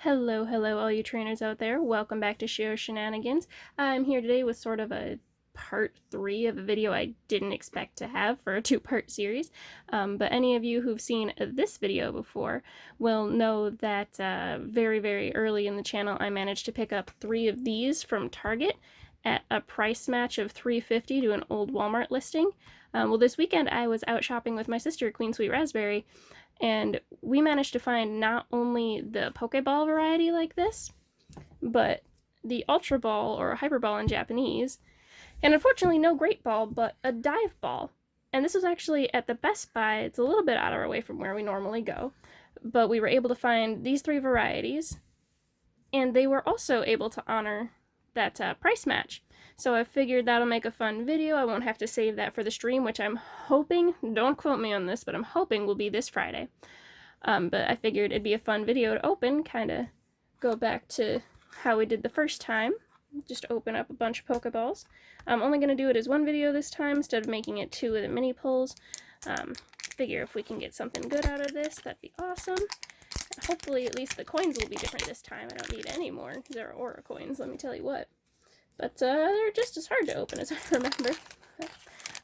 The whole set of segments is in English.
Hello, hello, all you trainers out there. Welcome back to Shero Shenanigans. I'm here today with sort of a part 3 of a video I didn't expect to have for a two-part series. But any of you who've seen this video before will know that very, very early in the channel I managed to pick up 3 of these from Target at a price match of $3.50 to an old Walmart listing. Well, this weekend I was out shopping with my sister, Queen Sweet Raspberry, and we managed to find not only the Pokeball variety like this, but the Ultra Ball, or Hyper Ball in Japanese, and unfortunately no Great Ball, but a Dive Ball. And this was actually at the Best Buy. It's a little bit out of our way from where we normally go, but we were able to find these 3 varieties, and they were also able to honor that price match. So I figured that'll make a fun video. I won't have to save that for the stream, which I'm hoping, don't quote me on this, but I'm hoping will be this Friday. But I figured it'd be a fun video to open, kind of go back to how we did the first time. Just open up a bunch of Pokeballs. I'm only going to do it as one video this time instead of making it 2 of the mini pulls. Figure if we can get something good out of this, that'd be awesome. Hopefully at least the coins will be different this time. I don't need any more Zeraora coins, let me tell you what. But they're just as hard to open as I remember.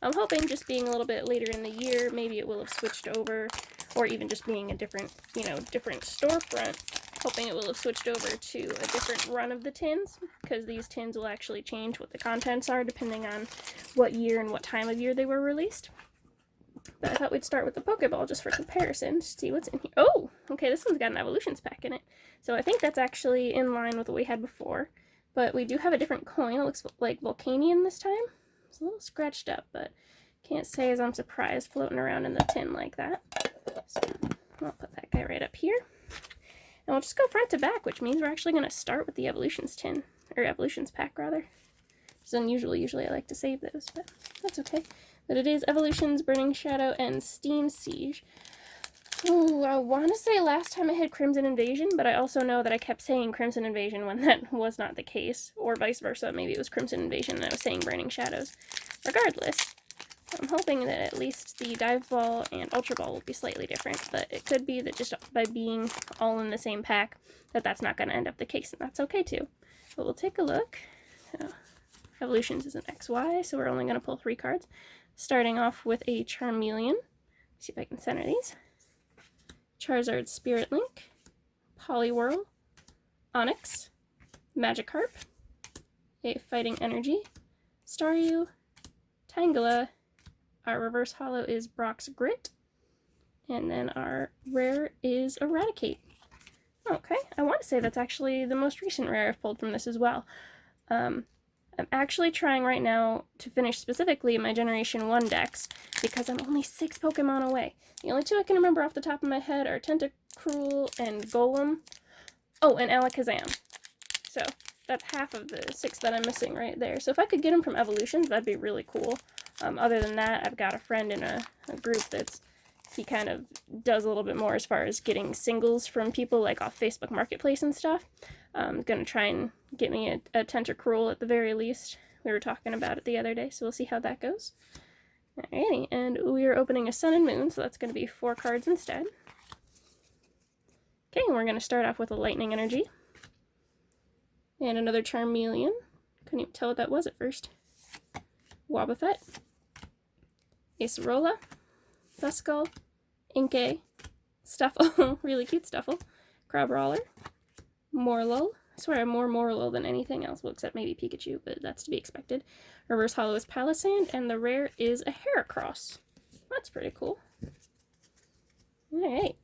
I'm hoping just being a little bit later in the year, maybe it will have switched over, or even just being a different, different storefront, hoping it will have switched over to a different run of the tins, because these tins will actually change what the contents are depending on what year and what time of year they were released. But I thought we'd start with the Pokeball just for comparison to see what's in here. Oh, okay, this one's got an Evolutions pack in it. So I think that's actually in line with what we had before. But we do have a different coin. It looks like Volcanion this time. It's a little scratched up, but can't say as I'm surprised floating around in the tin like that. So I'll put that guy right up here. And we'll just go front to back, which means we're actually going to start with the Evolutions tin, or Evolutions pack rather. It's unusual. Usually I like to save those, but that's okay. But it is Evolutions, Burning Shadow, and Steam Siege. Ooh, I want to say last time I had Crimson Invasion, but I also know that I kept saying Crimson Invasion when that was not the case, or vice versa. Maybe it was Crimson Invasion and I was saying Burning Shadows. Regardless, I'm hoping that at least the Dive Ball and Ultra Ball will be slightly different, but it could be that just by being all in the same pack, that's not going to end up the case, and that's okay too. But we'll take a look. Evolutions is an XY, so we're only going to pull 3 cards. Starting off with a Charmeleon. See if I can center these. Charizard Spirit Link, Poliwhirl, Onix, Magikarp, a Fighting Energy, Staryu, Tangela, our reverse holo is Brock's Grit, and then our rare is Eradicate. Okay, I want to say that's actually the most recent rare I've pulled from this as well. I'm actually trying right now to finish specifically my Generation 1 decks because I'm only 6 Pokemon away. The only 2 I can remember off the top of my head are Tentacruel and Golem. Oh, and Alakazam. So that's half of the 6 that I'm missing right there. So if I could get them from Evolutions, that'd be really cool. Other than that, I've got a friend in a group he kind of does a little bit more as far as getting singles from people like off Facebook Marketplace and stuff. I'm going to try and get me a Tentacruel at the very least. We were talking about it the other day, so we'll see how that goes. Alrighty, and we are opening a Sun and Moon, so that's going to be 4 cards instead. Okay, and we're going to start off with a Lightning Energy. And another Charmeleon. Couldn't even tell what that was at first. Wobbuffet. Acerola. Duskull. Inkay. Stuffle. Really cute Stuffle. Crabrawler. Morlul. I swear I'm more Morlul than anything else, well, except maybe Pikachu, but that's to be expected. Reverse holo is Palisand, and the rare is a Heracross. That's pretty cool. Alright.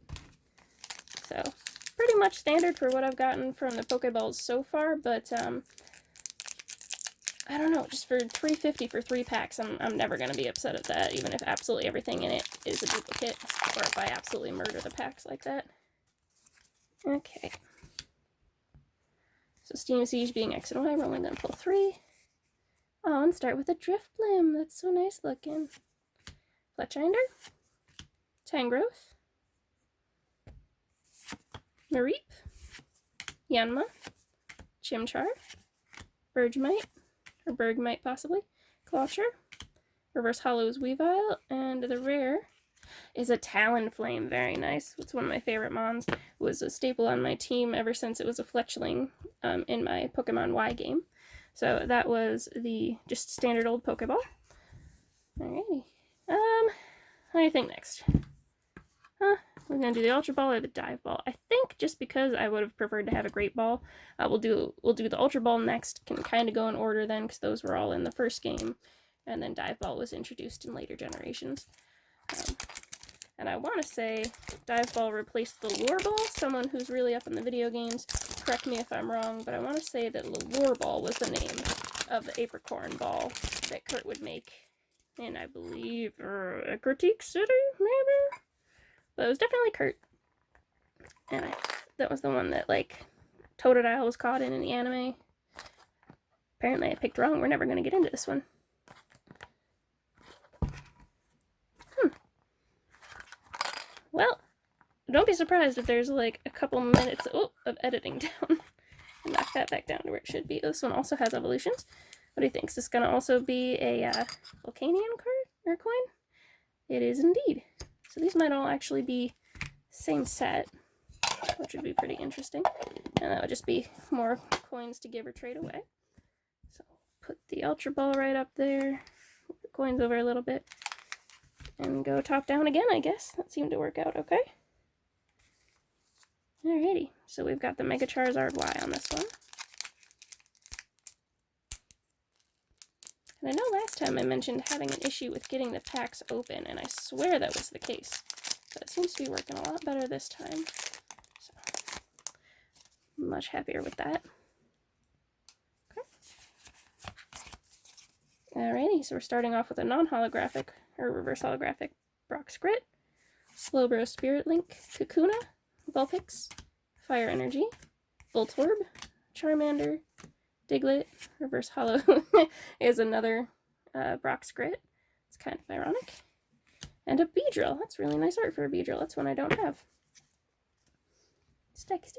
So, pretty much standard for what I've gotten from the Pokeballs so far, but, I don't know, just for $3.50 for 3 packs, I'm never going to be upset at that, even if absolutely everything in it is a duplicate, or if I absolutely murder the packs like that. Okay. So Steam Siege being X and Y, we're only going to pull 3. Oh, and start with a Drifblim. That's so nice looking. Fletchinder. Tangrowth. Mareep. Yanma. Chimchar. Bergmite. Or Bergmite, possibly. Clawcher. Reverse holo is Weavile. And the rare is a Talonflame. Very nice. It's one of my favorite mons. It was a staple on my team ever since it was a fletchling in my Pokemon Y game. So that was the just standard old Pokeball. Alrighty. What do you think next? We're gonna do the Ultra Ball or the Dive Ball. I think just because I would have preferred to have a Great Ball, we'll do the Ultra Ball next. Can kind of go in order then, because those were all in the first game, and then Dive Ball was introduced in later generations. And I want to say Dive Ball replaced the Lure Ball. Someone who's really up in the video games, correct me if I'm wrong, but I want to say that Lure Ball was the name of the apricorn ball that Kurt would make in, I believe, a Critique City, maybe? But it was definitely Kurt. And that was the one that, like, Totodile was caught in the anime. Apparently I picked wrong. We're never going to get into this one. Well, don't be surprised if there's like a couple minutes of editing down. And knock that back down to where it should be. This one also has evolutions. What do you think? Is this going to also be a Volcanion card or coin? It is indeed. So these might all actually be same set, which would be pretty interesting. And that would just be more coins to give or trade away. So put the Ultra Ball right up there. Move the coins over a little bit. And go top down again, I guess. That seemed to work out okay. Alrighty, so we've got the Mega Charizard Y on this one. And I know last time I mentioned having an issue with getting the packs open, and I swear that was the case. But it seems to be working a lot better this time. So, much happier with that. Okay. Alrighty, so we're starting off with a non-holographic, or reverse holographic Brock's Grit, Slowbro Spirit Link, Kakuna, Vulpix, Fire Energy, Voltorb, Charmander, Diglett, reverse holo is another Brock's Grit. It's kind of ironic. And a Beedrill. That's really nice art for a Beedrill. That's one I don't have. Sticky.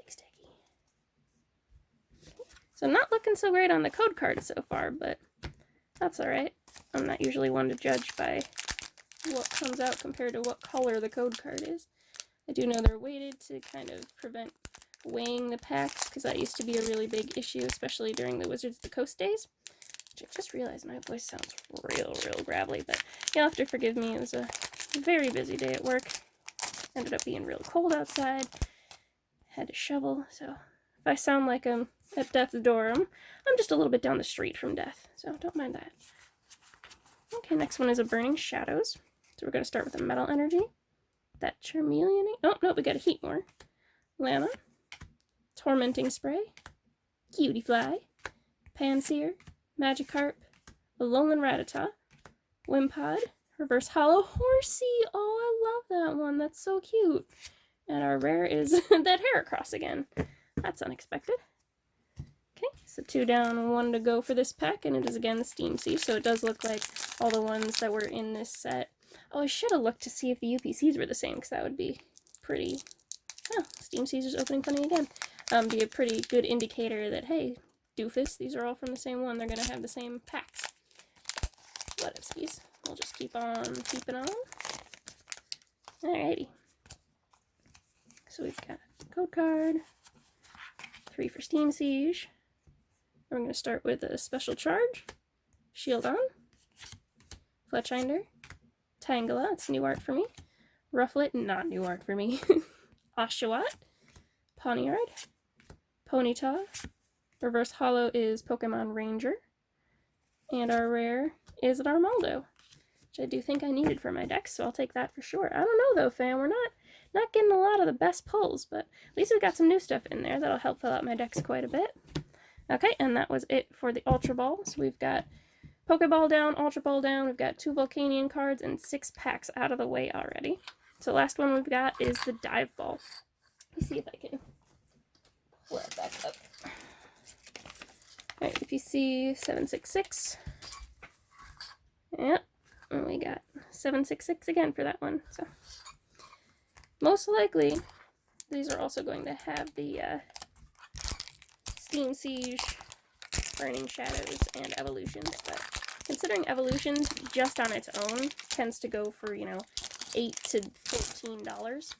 So not looking so great on the code card so far, but that's alright. I'm not usually one to judge by what comes out compared to what color the code card is. I do know they're weighted to kind of prevent weighing the packs, because that used to be a really big issue, especially during the Wizards of the Coast days. Which I just realized my voice sounds real gravelly, but you'll have to forgive me. It was a very busy day at work. Ended up being real cold outside. Had to shovel, so if I sound like I'm at death's door, I'm just a little bit down the street from death, so don't mind that. Okay, next one is a Burning Shadows. So we're going to start with a Metal Energy. That Charmeleon. Oh, no, we got a Heatmore. Lana. Tormenting Spray. Cutiefly. Pansear. Magikarp. Alolan Rattata. Wimpod. Reverse Holo Horsey. Oh, I love that one. That's so cute. And our rare is that Heracross again. That's unexpected. Okay, so 2 down, 1 to go for this pack, and it is again the Steam Siege, so it does look like all the ones that were in this set. Oh, I should have looked to see if the UPCs were the same, because that would be pretty... Oh, Steam Siege is opening funny again. Be a pretty good indicator that, hey, doofus, these are all from the same one. They're going to have the same packs. Whatevskies. We'll just keep on keeping on. Alrighty. So we've got code card, 3 for Steam Siege. We're going to start with a Special Charge, Shieldon, Fletchinder, Tangela, it's new art for me, Rufflet, not new art for me, Oshawott, Pawniard, Ponyta, reverse holo is Pokemon Ranger, and our rare is an Armaldo, which I do think I needed for my deck, so I'll take that for sure. I don't know though, fam, we're not getting a lot of the best pulls, but at least we got some new stuff in there that'll help fill out my decks quite a bit. Okay, and that was it for the Ultra Ball. So we've got Pokeball down, Ultra Ball down, we've got 2 Volcanion cards, and 6 packs out of the way already. So last one we've got is the Dive Ball. Let me see if I can pull it back up. Alright, if you see 766. Yep, and we got 766 again for that one. So most likely, these are also going to have the Steam Siege, Burning Shadows, and Evolutions, but considering Evolutions just on its own tends to go for, you know, $8 to $14.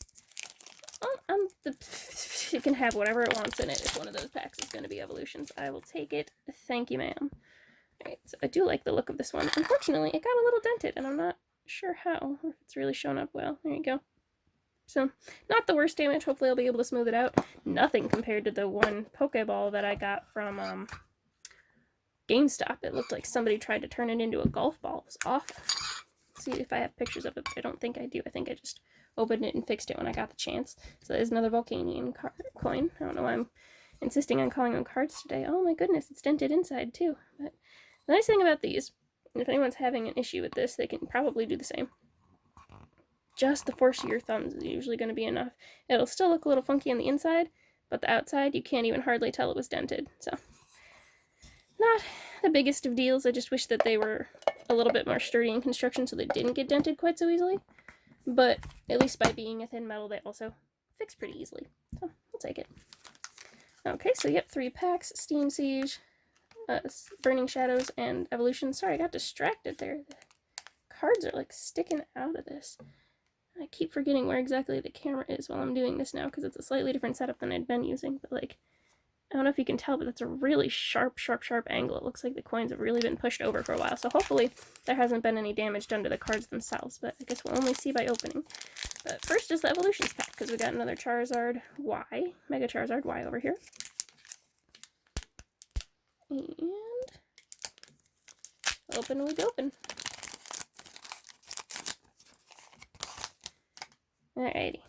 Well, it can have whatever it wants in it. If one of those packs is going to be evolutions, I will take it. Thank you, ma'am. Alright, so I do like the look of this one. Unfortunately, it got a little dented, and I'm not sure how, or if it's really shown up well. There you go. So, not the worst damage. Hopefully I'll be able to smooth it out. Nothing compared to the one Pokeball that I got from GameStop. It looked like somebody tried to turn it into a golf ball. It was awful. Let's see if I have pictures of it. I don't think I do. I think I just opened it and fixed it when I got the chance. So there's another Volcanion coin. I don't know why I'm insisting on calling them cards today. Oh my goodness, it's dented inside too. But the nice thing about these, if anyone's having an issue with this, they can probably do the same. Just the force of your thumbs is usually going to be enough. It'll still look a little funky on the inside, but the outside, you can't even hardly tell it was dented. So, not the biggest of deals. I just wish that they were a little bit more sturdy in construction so they didn't get dented quite so easily. But at least by being a thin metal, they also fix pretty easily. So, I'll take it. Okay, so yep, 3 packs. Steam Siege, Burning Shadows, and Evolution. Sorry, I got distracted there. The cards are like sticking out of this. I keep forgetting where exactly the camera is while I'm doing this now because it's a slightly different setup than I'd been using. But like, I don't know if you can tell, but that's a really sharp angle. It looks like the coins have really been pushed over for a while. So hopefully there hasn't been any damage done to the cards themselves. But I guess we'll only see by opening. But first is the Evolutions pack because we got another Charizard Y, Mega Charizard Y over here. And open we open. Alrighty.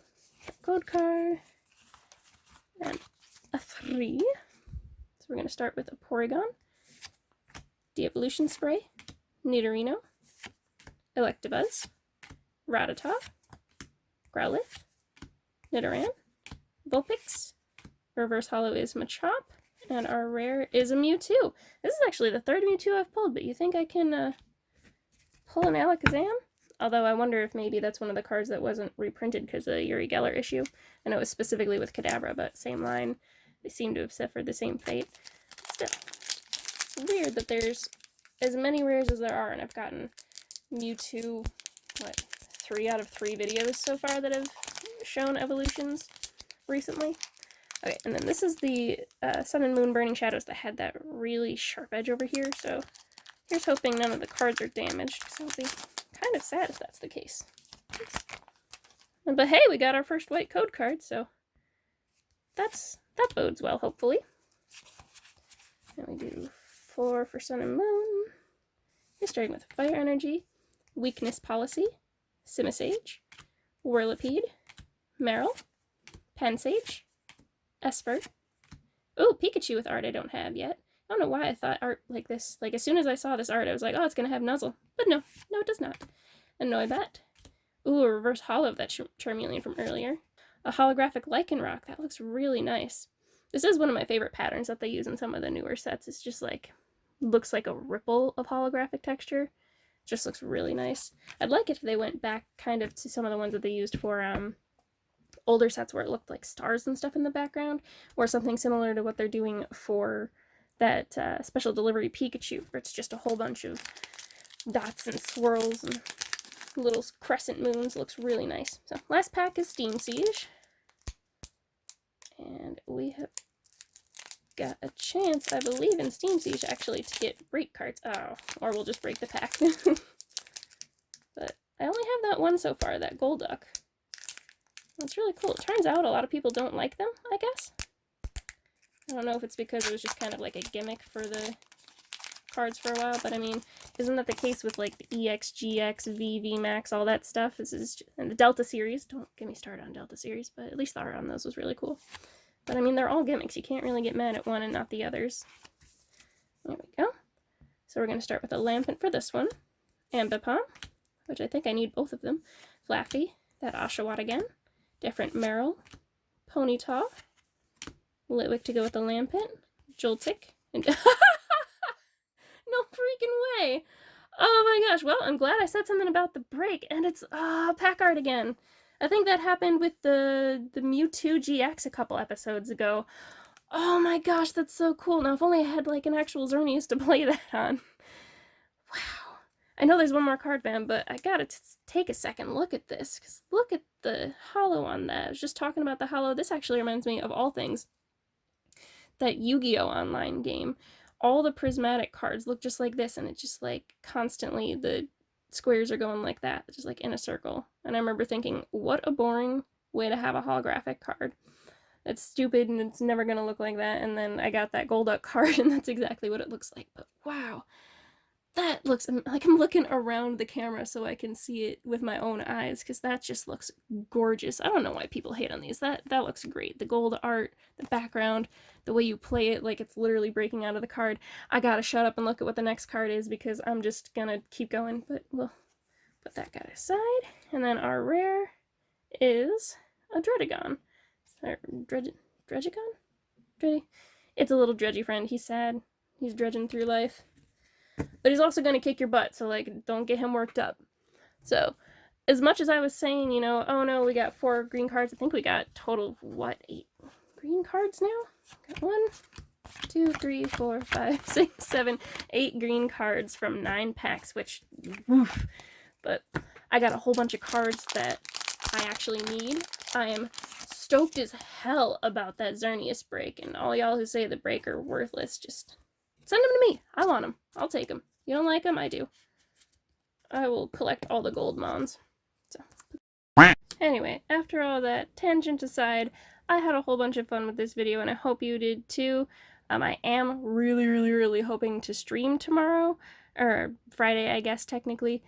Code card. And a 3. So we're going to start with a Porygon, De-Evolution Spray, Nidorino, Electabuzz, Rattata, Growlithe, Nidoran, Vulpix, Reverse Holo is Machop, and our rare is a Mewtwo. This is actually the 3rd Mewtwo I've pulled, but you think I can pull an Alakazam? Although I wonder if maybe that's one of the cards that wasn't reprinted because of the Uri Geller issue. I know it was specifically with Kadabra, but same line. They seem to have suffered the same fate. Still, it's weird that there's as many rares as there are, and I've gotten Mewtwo, 3 out of 3 videos so far that have shown evolutions recently. Okay, and then this is the Sun and Moon Burning Shadows that had that really sharp edge over here, so here's hoping none of the cards are damaged, because I'll be kind of sad if that's the case. But hey, we got our first white code card, so that bodes well, hopefully. And we do 4 for Sun and Moon. We're starting with Fire Energy, Weakness Policy, Simisage, Whirlipede, Marill, Pansage, Esper. Ooh, Pikachu with art I don't have yet. I don't know why I thought art like this. Like, as soon as I saw this art, I was like, oh, it's going to have Nuzzle. But no, it does not. A Noibat. Ooh, a reverse holo of that Charmeleon from earlier. A holographic Lycanroc. That looks really nice. This is one of my favorite patterns that they use in some of the newer sets. It's just like, looks like a ripple of holographic texture. It just looks really nice. I'd like it if they went back kind of to some of the ones that they used for older sets where it looked like stars and stuff in the background, or something similar to what they're doing for that special delivery Pikachu, where it's just a whole bunch of dots and swirls and little crescent moons. Looks really nice. So last pack is Steam Siege, and we have got a chance, I believe, in Steam Siege actually to get break cards. Oh, or we'll just break the pack. But I only have that one so far, that Golduck. That's really cool. It turns out a lot of people don't like them, I guess. I don't know if it's because it was just kind of like a gimmick for the cards for a while, but I mean, isn't that the case with like the EX, GX, V, VMAX, all that stuff? This is just, and the Delta series. Don't get me started on Delta series, but at least the art on those was really cool. But I mean, they're all gimmicks. You can't really get mad at one and not the others. There we go. So we're going to start with a Lampent for this one. Ambipom, which I think I need both of them. Flaffy, that Oshawott again. Different Marill, Ponyta, Litwick to go with the Lampent, Joltik, and no freaking way! Oh my gosh, well, I'm glad I said something about the break, and it's, pack art again. I think that happened with the Mewtwo GX a couple episodes ago. Oh my gosh, that's so cool. Now, if only I had, like, an actual Xerneas to play that on. Wow. I know there's one more card, fam, but I gotta take a second look at this, because look at the holo on that. I was just talking about the holo. This actually reminds me of all things, that Yu-Gi-Oh! Online game. All the prismatic cards look just like this, and it's just like constantly the squares are going like that, just like in a circle. And I remember thinking, what a boring way to have a holographic card. That's stupid and it's never gonna look like that. And then I got that Golduck card and that's exactly what it looks like. But wow, that looks like I'm looking around the camera so I can see it with my own eyes, because that just looks gorgeous. I don't know why people hate on these. That looks great. The gold art, the background, the way you play it like it's literally breaking out of the card. I gotta shut up and look at what the next card is because I'm just gonna keep going, but we'll put that guy aside. And then our rare is a Dredagon. Or Dredagon? It's a little dredgy friend. He's sad. He's dredging through life. But he's also going to kick your butt, so, like, don't get him worked up. So, as much as I was saying, you know, oh no, we got 4 green cards, I think we got total of, what, 8 green cards now? Got 1, 2, 3, 4, 5, 6, 7, 8 green cards from 9 packs, which, woof. But I got a whole bunch of cards that I actually need. I am stoked as hell about that Xerneas break, and all y'all who say the break are worthless, just send them to me. I want them. I'll take them. You don't like them? I do. I will collect all the gold mons. So. Anyway, after all that tangent aside, I had a whole bunch of fun with this video, and I hope you did too. I am really hoping to stream tomorrow, or Friday, I guess, technically.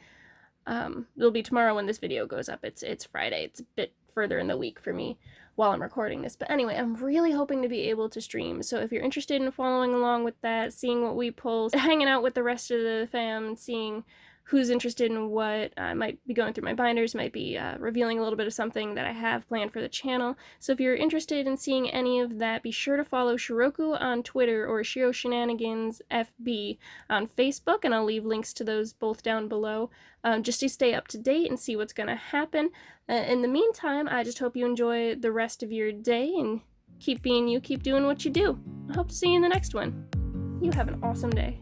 It'll be tomorrow when this video goes up. It's Friday. It's a bit further in the week for me while I'm recording this. But anyway, I'm really hoping to be able to stream. So if you're interested in following along with that, seeing what we pull, hanging out with the rest of the fam, seeing who's interested in what, I might be going through my binders, might be revealing a little bit of something that I have planned for the channel. So if you're interested in seeing any of that, be sure to follow Shiroku on Twitter or Shero Shenanigans FB on Facebook, and I'll leave links to those both down below, just to stay up to date and see what's going to happen. In the meantime, I just hope you enjoy the rest of your day, and keep being you, keep doing what you do. I hope to see you in the next one. You have an awesome day.